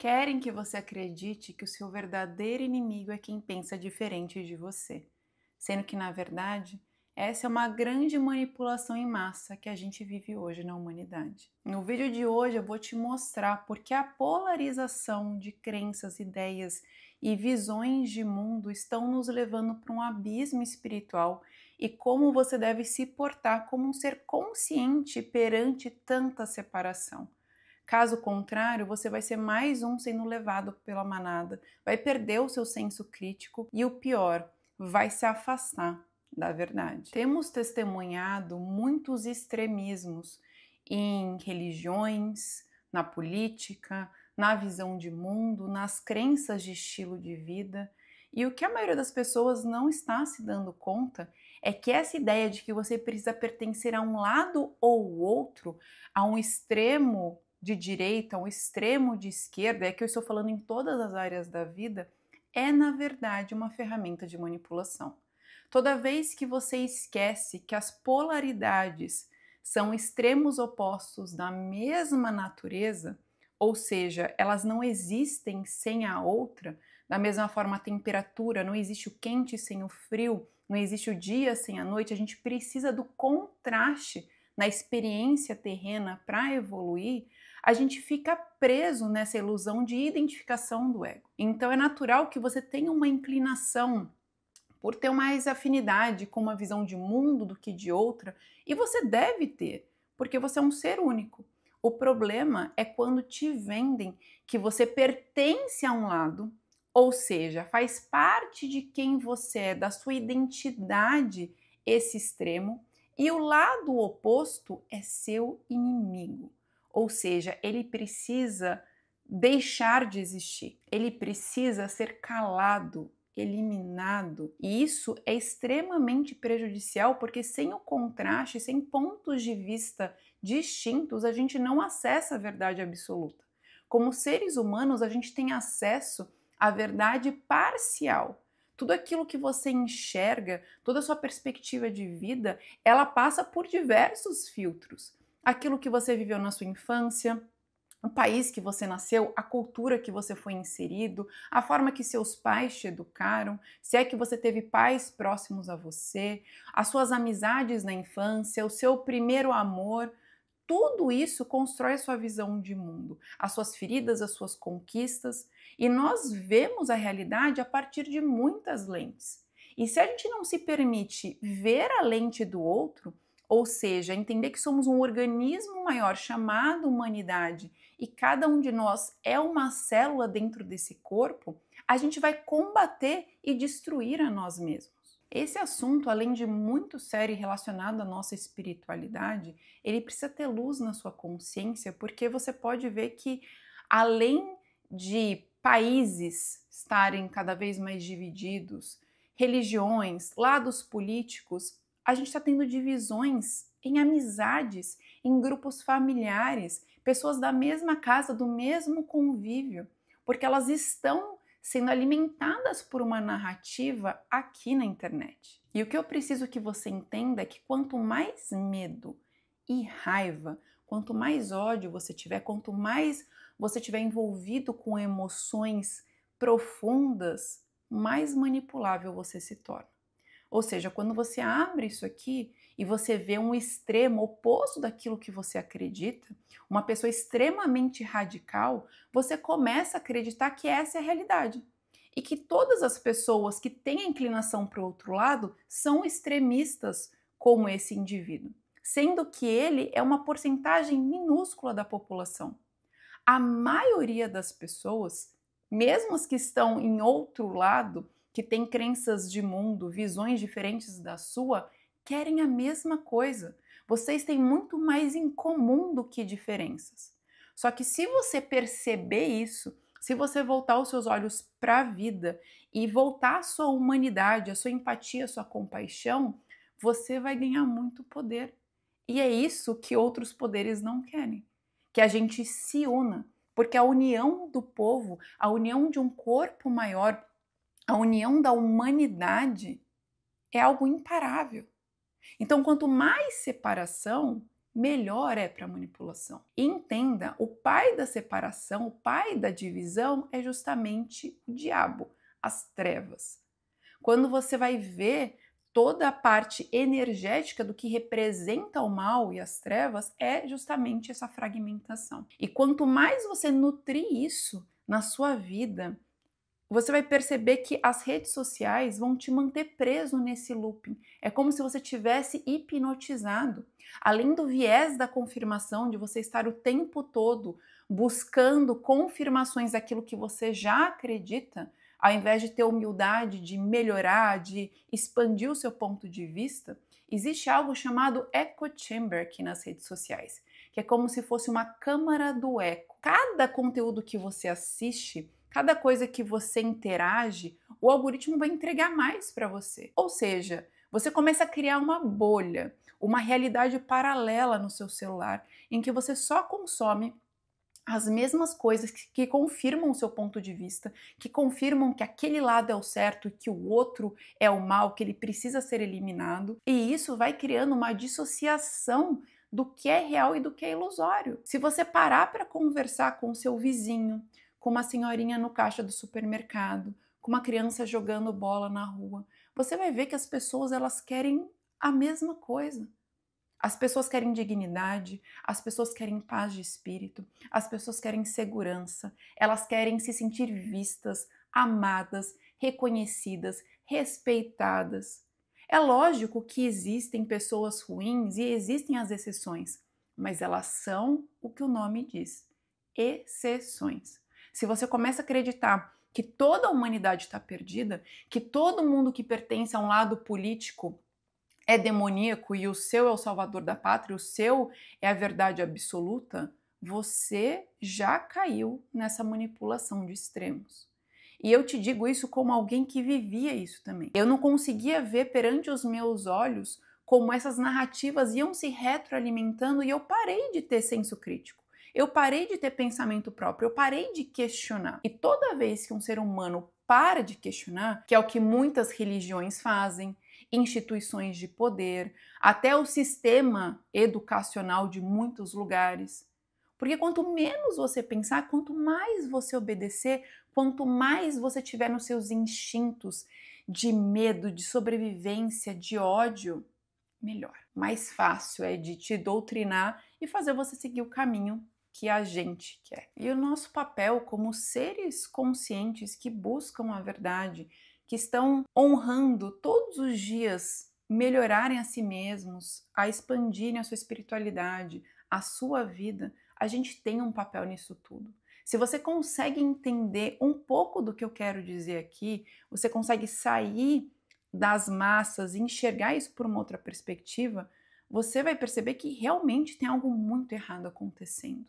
Querem que você acredite que o seu verdadeiro inimigo é quem pensa diferente de você, sendo que, na verdade, essa é uma grande manipulação em massa que a gente vive hoje na humanidade. No vídeo de hoje eu vou te mostrar porque a polarização de crenças, ideias e visões de mundo estão nos levando para um abismo espiritual e como você deve se portar como um ser consciente perante tanta separação. Caso contrário, você vai ser mais um sendo levado pela manada, vai perder o seu senso crítico e o pior, vai se afastar da verdade. Temos testemunhado muitos extremismos em religiões, na política, na visão de mundo, nas crenças de estilo de vida. E o que a maioria das pessoas não está se dando conta é que essa ideia de que você precisa pertencer a um lado ou outro, a um extremo de direita, um extremo de esquerda, é que eu estou falando em todas as áreas da vida, é na verdade uma ferramenta de manipulação. Toda vez que você esquece que as polaridades são extremos opostos da mesma natureza, ou seja, elas não existem sem a outra, da mesma forma a temperatura, não existe o quente sem o frio, não existe o dia sem a noite, a gente precisa do contraste na experiência terrena para evoluir, a gente fica preso nessa ilusão de identificação do ego. Então é natural que você tenha uma inclinação por ter mais afinidade com uma visão de mundo do que de outra, e você deve ter, porque você é um ser único. O problema é quando te vendem que você pertence a um lado, ou seja, faz parte de quem você é, da sua identidade, esse extremo, e o lado oposto é seu inimigo. Ou seja, ele precisa deixar de existir, ele precisa ser calado, eliminado. E isso é extremamente prejudicial porque sem o contraste, sem pontos de vista distintos, a gente não acessa a verdade absoluta. Como seres humanos, a gente tem acesso à verdade parcial. Tudo aquilo que você enxerga, toda a sua perspectiva de vida, ela passa por diversos filtros. Aquilo que você viveu na sua infância, o país que você nasceu, a cultura que você foi inserido, a forma que seus pais te educaram, se é que você teve pais próximos a você, as suas amizades na infância, o seu primeiro amor, tudo isso constrói a sua visão de mundo, as suas feridas, as suas conquistas, e nós vemos a realidade a partir de muitas lentes. E se a gente não se permite ver a lente do outro, ou seja, entender que somos um organismo maior chamado humanidade e cada um de nós é uma célula dentro desse corpo, a gente vai combater e destruir a nós mesmos. Esse assunto, além de muito sério e relacionado à nossa espiritualidade, ele precisa ter luz na sua consciência, porque você pode ver que, além de países estarem cada vez mais divididos, religiões, lados políticos, a gente está tendo divisões em amizades, em grupos familiares, pessoas da mesma casa, do mesmo convívio, porque elas estão sendo alimentadas por uma narrativa aqui na internet. E o que eu preciso que você entenda é que quanto mais medo e raiva, quanto mais ódio você tiver, quanto mais você tiver envolvido com emoções profundas, mais manipulável você se torna. Ou seja, quando você abre isso aqui e você vê um extremo oposto daquilo que você acredita, uma pessoa extremamente radical, você começa a acreditar que essa é a realidade. E que todas as pessoas que têm a inclinação para o outro lado são extremistas como esse indivíduo, sendo que ele é uma porcentagem minúscula da população. A maioria das pessoas, mesmo as que estão em outro lado, que têm crenças de mundo, visões diferentes da sua, querem a mesma coisa. Vocês têm muito mais em comum do que diferenças. Só que se você perceber isso, se você voltar os seus olhos para a vida e voltar a sua humanidade, a sua empatia, a sua compaixão, você vai ganhar muito poder. E é isso que outros poderes não querem. Que a gente se una, porque a união do povo, a união de um corpo maior, a união da humanidade é algo imparável. Então, quanto mais separação, melhor é para a manipulação. E entenda, o pai da separação, o pai da divisão é justamente o diabo, as trevas. Quando você vai ver toda a parte energética do que representa o mal e as trevas, é justamente essa fragmentação. E quanto mais você nutrir isso na sua vida, você vai perceber que as redes sociais vão te manter preso nesse looping. É como se você tivesse hipnotizado. Além do viés da confirmação, de você estar o tempo todo buscando confirmações daquilo que você já acredita, ao invés de ter humildade de melhorar, de expandir o seu ponto de vista, existe algo chamado echo chamber aqui nas redes sociais, que é como se fosse uma câmara do eco. Cada conteúdo que você assiste, cada coisa que você interage, o algoritmo vai entregar mais para você. Ou seja, você começa a criar uma bolha, uma realidade paralela no seu celular, em que você só consome as mesmas coisas que confirmam o seu ponto de vista, que confirmam que aquele lado é o certo e que o outro é o mal, que ele precisa ser eliminado. E isso vai criando uma dissociação do que é real e do que é ilusório. Se você parar para conversar com o seu vizinho, com uma senhorinha no caixa do supermercado, com uma criança jogando bola na rua, você vai ver que as pessoas elas querem a mesma coisa. As pessoas querem dignidade, as pessoas querem paz de espírito, as pessoas querem segurança, elas querem se sentir vistas, amadas, reconhecidas, respeitadas. É lógico que existem pessoas ruins e existem as exceções, mas elas são o que o nome diz, exceções. Se você começa a acreditar que toda a humanidade está perdida, que todo mundo que pertence a um lado político é demoníaco e o seu é o salvador da pátria, o seu é a verdade absoluta, você já caiu nessa manipulação de extremos. E eu te digo isso como alguém que vivia isso também. Eu não conseguia ver perante os meus olhos como essas narrativas iam se retroalimentando e eu parei de ter senso crítico. Eu parei de ter pensamento próprio, eu parei de questionar. E toda vez que um ser humano para de questionar, que é o que muitas religiões fazem, instituições de poder, até o sistema educacional de muitos lugares. Porque quanto menos você pensar, quanto mais você obedecer, quanto mais você tiver nos seus instintos de medo, de sobrevivência, de ódio, melhor. Mais fácil é de te doutrinar e fazer você seguir o caminho que a gente quer. E o nosso papel como seres conscientes que buscam a verdade, que estão honrando todos os dias melhorarem a si mesmos, a expandirem a sua espiritualidade, a sua vida, a gente tem um papel nisso tudo. Se você consegue entender um pouco do que eu quero dizer aqui, você consegue sair das massas e enxergar isso por uma outra perspectiva, você vai perceber que realmente tem algo muito errado acontecendo.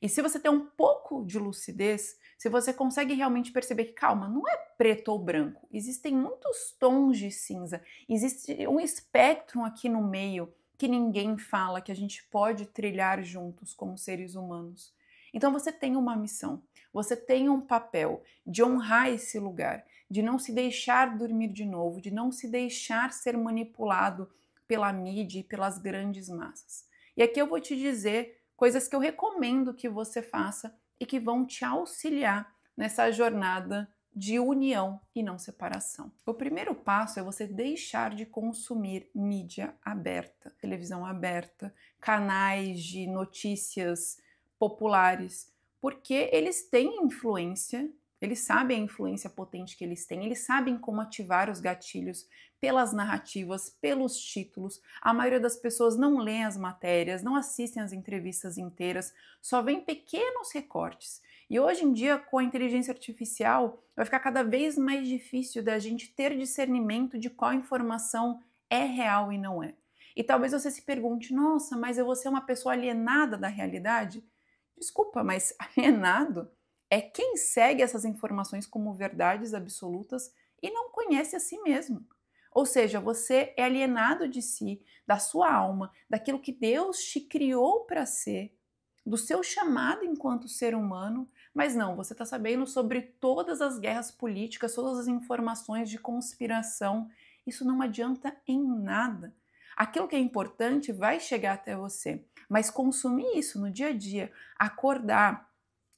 E se você tem um pouco de lucidez, se você consegue realmente perceber que, calma, não é preto ou branco, existem muitos tons de cinza, existe um espectro aqui no meio que ninguém fala, que a gente pode trilhar juntos como seres humanos. Então você tem uma missão, você tem um papel de honrar esse lugar, de não se deixar dormir de novo, de não se deixar ser manipulado pela mídia e pelas grandes massas. E aqui eu vou te dizer coisas que eu recomendo que você faça e que vão te auxiliar nessa jornada de união e não separação. O primeiro passo é você deixar de consumir mídia aberta, televisão aberta, canais de notícias populares, porque eles têm influência, eles sabem a influência potente que eles têm, eles sabem como ativar os gatilhos pelas narrativas, pelos títulos. A maioria das pessoas não lê as matérias, não assistem as entrevistas inteiras, só vêem pequenos recortes. E hoje em dia, com a inteligência artificial, vai ficar cada vez mais difícil da gente ter discernimento de qual informação é real e não é. E talvez você se pergunte, nossa, mas eu vou ser uma pessoa alienada da realidade? Desculpa, mas alienado é quem segue essas informações como verdades absolutas e não conhece a si mesmo. Ou seja, você é alienado de si, da sua alma, daquilo que Deus te criou para ser, do seu chamado enquanto ser humano, mas não, você está sabendo sobre todas as guerras políticas, todas as informações de conspiração. Isso não adianta em nada. Aquilo que é importante vai chegar até você, mas consumir isso no dia a dia, acordar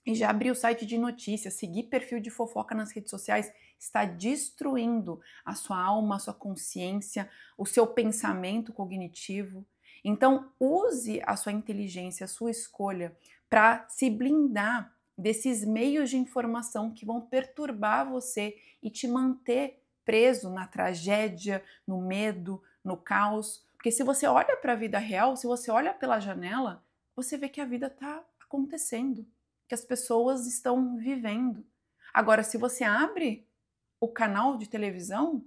e já abrir o site de notícias, seguir perfil de fofoca nas redes sociais, está destruindo a sua alma, a sua consciência, o seu pensamento cognitivo. Então, use a sua inteligência, a sua escolha para se blindar desses meios de informação que vão perturbar você e te manter preso na tragédia, no medo, no caos. Porque se você olha para a vida real, se você olha pela janela, você vê que a vida está acontecendo, que as pessoas estão vivendo. Agora, se você abre o canal de televisão,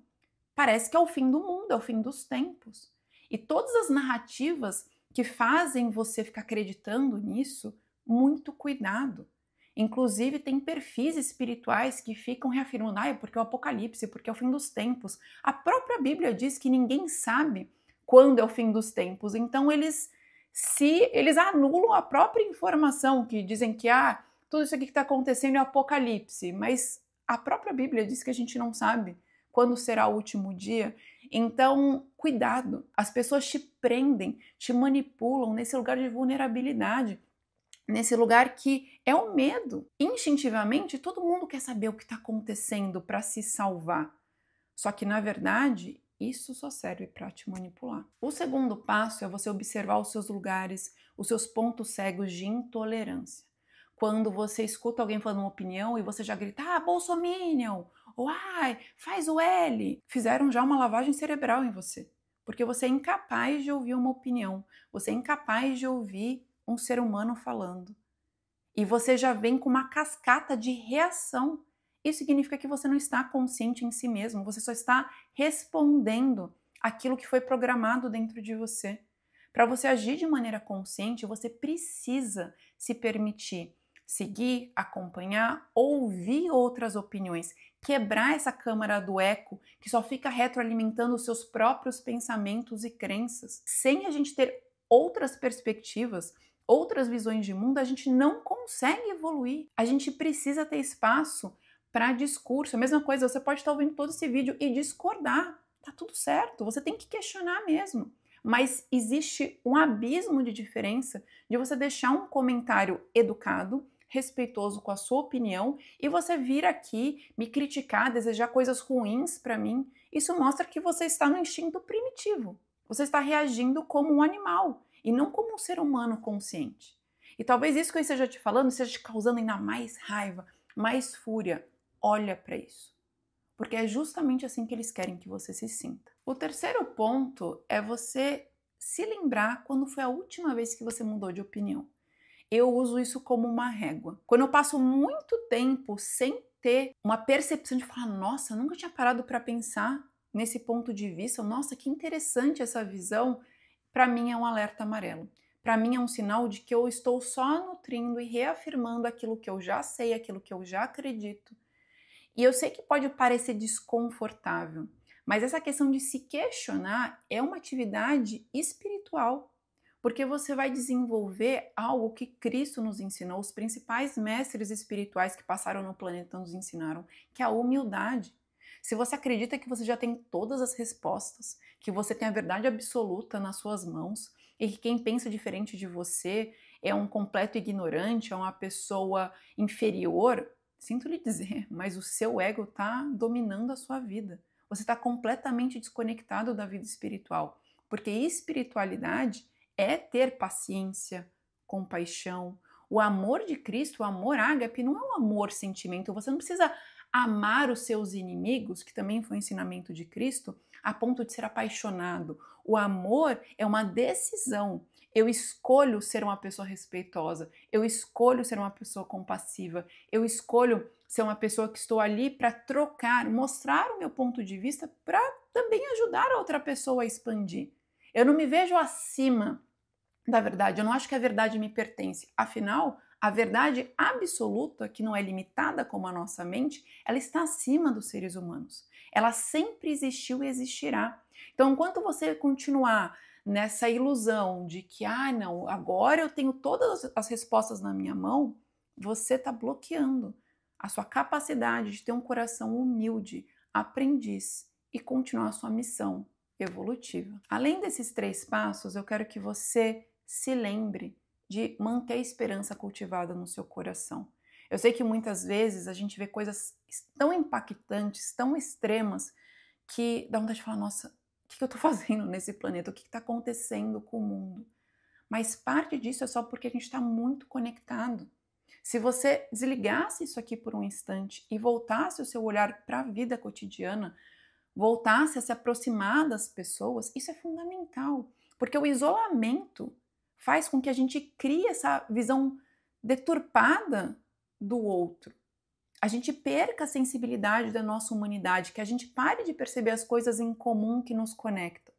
parece que é o fim do mundo, é o fim dos tempos. E todas as narrativas que fazem você ficar acreditando nisso, muito cuidado. Inclusive, tem perfis espirituais que ficam reafirmando, é porque é o apocalipse, porque é o fim dos tempos. A própria Bíblia diz que ninguém sabe quando é o fim dos tempos. Então, eles anulam a própria informação, que dizem que tudo isso aqui que está acontecendo é o apocalipse, mas a própria Bíblia diz que a gente não sabe quando será o último dia. Então, cuidado, as pessoas te prendem, te manipulam nesse lugar de vulnerabilidade, nesse lugar que é o medo. Instintivamente, todo mundo quer saber o que está acontecendo para se salvar. Só que, na verdade, isso só serve para te manipular. O segundo passo é você observar os seus lugares, os seus pontos cegos de intolerância. Quando você escuta alguém falando uma opinião e você já grita, bolsominion, ou faz o L, fizeram já uma lavagem cerebral em você. Porque você é incapaz de ouvir uma opinião, você é incapaz de ouvir um ser humano falando. E você já vem com uma cascata de reação. Isso significa que você não está consciente em si mesmo, você só está respondendo aquilo que foi programado dentro de você. Para você agir de maneira consciente, você precisa se permitir seguir, acompanhar, ouvir outras opiniões, quebrar essa câmara do eco que só fica retroalimentando os seus próprios pensamentos e crenças. Sem a gente ter outras perspectivas, outras visões de mundo, a gente não consegue evoluir. A gente precisa ter espaço para discurso. A mesma coisa, você pode estar ouvindo todo esse vídeo e discordar. Tá tudo certo, você tem que questionar mesmo. Mas existe um abismo de diferença de você deixar um comentário educado, respeitoso com a sua opinião e você vir aqui me criticar, desejar coisas ruins para mim. Isso mostra que você está no instinto primitivo. Você está reagindo como um animal e não como um ser humano consciente. E talvez isso que eu esteja te falando esteja te causando ainda mais raiva, mais fúria. Olha para isso. Porque é justamente assim que eles querem que você se sinta. O terceiro ponto é você se lembrar quando foi a última vez que você mudou de opinião. Eu uso isso como uma régua. Quando eu passo muito tempo sem ter uma percepção de falar, nossa, eu nunca tinha parado para pensar nesse ponto de vista, nossa, que interessante essa visão, para mim é um alerta amarelo. Para mim é um sinal de que eu estou só nutrindo e reafirmando aquilo que eu já sei, aquilo que eu já acredito. E eu sei que pode parecer desconfortável, mas essa questão de se questionar é uma atividade espiritual, porque você vai desenvolver algo que Cristo nos ensinou, os principais mestres espirituais que passaram no planeta nos ensinaram, que é a humildade. Se você acredita que você já tem todas as respostas, que você tem a verdade absoluta nas suas mãos e que quem pensa diferente de você é um completo ignorante, é uma pessoa inferior, sinto lhe dizer, mas o seu ego está dominando a sua vida. Você está completamente desconectado da vida espiritual, porque espiritualidade é ter paciência, compaixão. O amor de Cristo, o amor ágape, não é um amor sentimento. Você não precisa amar os seus inimigos, que também foi o ensinamento de Cristo, a ponto de ser apaixonado. O amor é uma decisão. Eu escolho ser uma pessoa respeitosa, eu escolho ser uma pessoa compassiva, eu escolho ser uma pessoa que estou ali para trocar, mostrar o meu ponto de vista para também ajudar a outra pessoa a expandir. Eu não me vejo acima da verdade, eu não acho que a verdade me pertence. Afinal, a verdade absoluta, que não é limitada como a nossa mente, ela está acima dos seres humanos. Ela sempre existiu e existirá. Então, enquanto você continuar nessa ilusão de que, não, agora eu tenho todas as respostas na minha mão, você está bloqueando a sua capacidade de ter um coração humilde, aprendiz e continuar a sua missão evolutiva. Além desses 3 passos, eu quero que você se lembre de manter a esperança cultivada no seu coração. Eu sei que muitas vezes a gente vê coisas tão impactantes, tão extremas, que dá vontade de falar: nossa, o que eu estou fazendo nesse planeta? O que está acontecendo com o mundo? Mas parte disso é só porque a gente está muito conectado. Se você desligasse isso aqui por um instante e voltasse o seu olhar para a vida cotidiana, voltasse a se aproximar das pessoas, isso é fundamental, porque o isolamento faz com que a gente crie essa visão deturpada do outro. A gente perca a sensibilidade da nossa humanidade, que a gente pare de perceber as coisas em comum que nos conectam.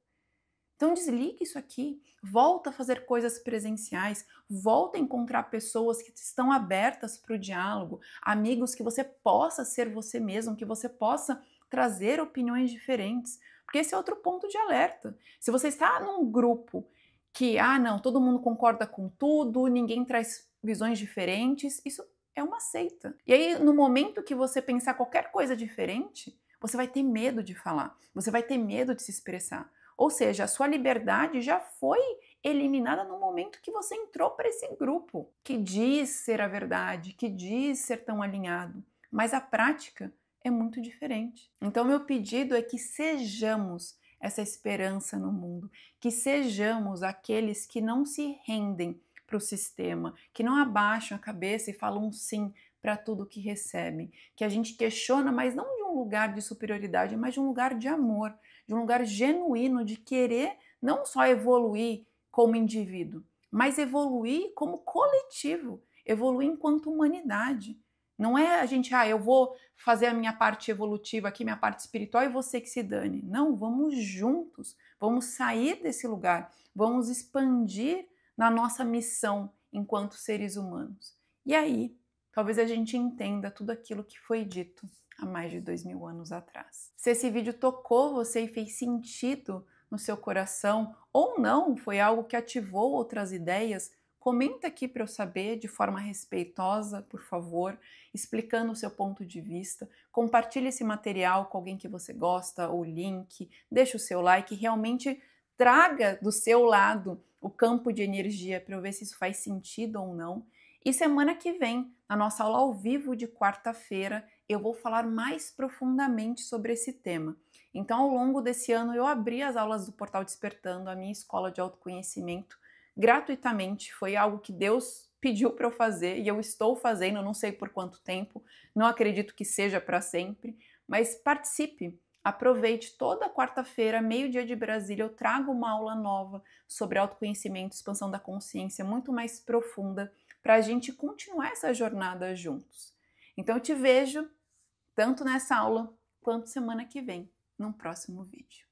Então desliga isso aqui, volta a fazer coisas presenciais, volta a encontrar pessoas que estão abertas para o diálogo, amigos que você possa ser você mesmo, que você possa trazer opiniões diferentes, porque esse é outro ponto de alerta. Se você está num grupo que, não, todo mundo concorda com tudo, ninguém traz visões diferentes, isso é uma seita. E aí, no momento que você pensar qualquer coisa diferente, você vai ter medo de falar, você vai ter medo de se expressar. Ou seja, a sua liberdade já foi eliminada no momento que você entrou para esse grupo, que diz ser a verdade, que diz ser tão alinhado, mas a prática é muito diferente. Então, meu pedido é que sejamos essa esperança no mundo, que sejamos aqueles que não se rendem para o sistema, que não abaixam a cabeça e falam sim para tudo que recebem, que a gente questiona, mas não de um lugar de superioridade, mas de um lugar de amor, de um lugar genuíno de querer não só evoluir como indivíduo, mas evoluir como coletivo, evoluir enquanto humanidade. Não é a gente, eu vou fazer a minha parte evolutiva aqui, minha parte espiritual e você que se dane. Não, vamos juntos, vamos sair desse lugar, vamos expandir na nossa missão enquanto seres humanos. E aí, talvez a gente entenda tudo aquilo que foi dito há mais de 2000 anos atrás. Se esse vídeo tocou você e fez sentido no seu coração, ou não, foi algo que ativou outras ideias, comenta aqui para eu saber de forma respeitosa, por favor, explicando o seu ponto de vista. Compartilhe esse material com alguém que você gosta, o link, deixa o seu like, realmente traga do seu lado o campo de energia para eu ver se isso faz sentido ou não. E semana que vem, na nossa aula ao vivo de quarta-feira, eu vou falar mais profundamente sobre esse tema. Então, ao longo desse ano, eu abri as aulas do Portal Despertando, a minha escola de autoconhecimento, gratuitamente. Foi algo que Deus pediu para eu fazer e eu estou fazendo, não sei por quanto tempo, não acredito que seja para sempre, mas participe. Aproveite, toda quarta-feira, meio-dia de Brasília, eu trago uma aula nova sobre autoconhecimento, expansão da consciência, muito mais profunda, para a gente continuar essa jornada juntos. Então eu te vejo tanto nessa aula quanto semana que vem, num próximo vídeo.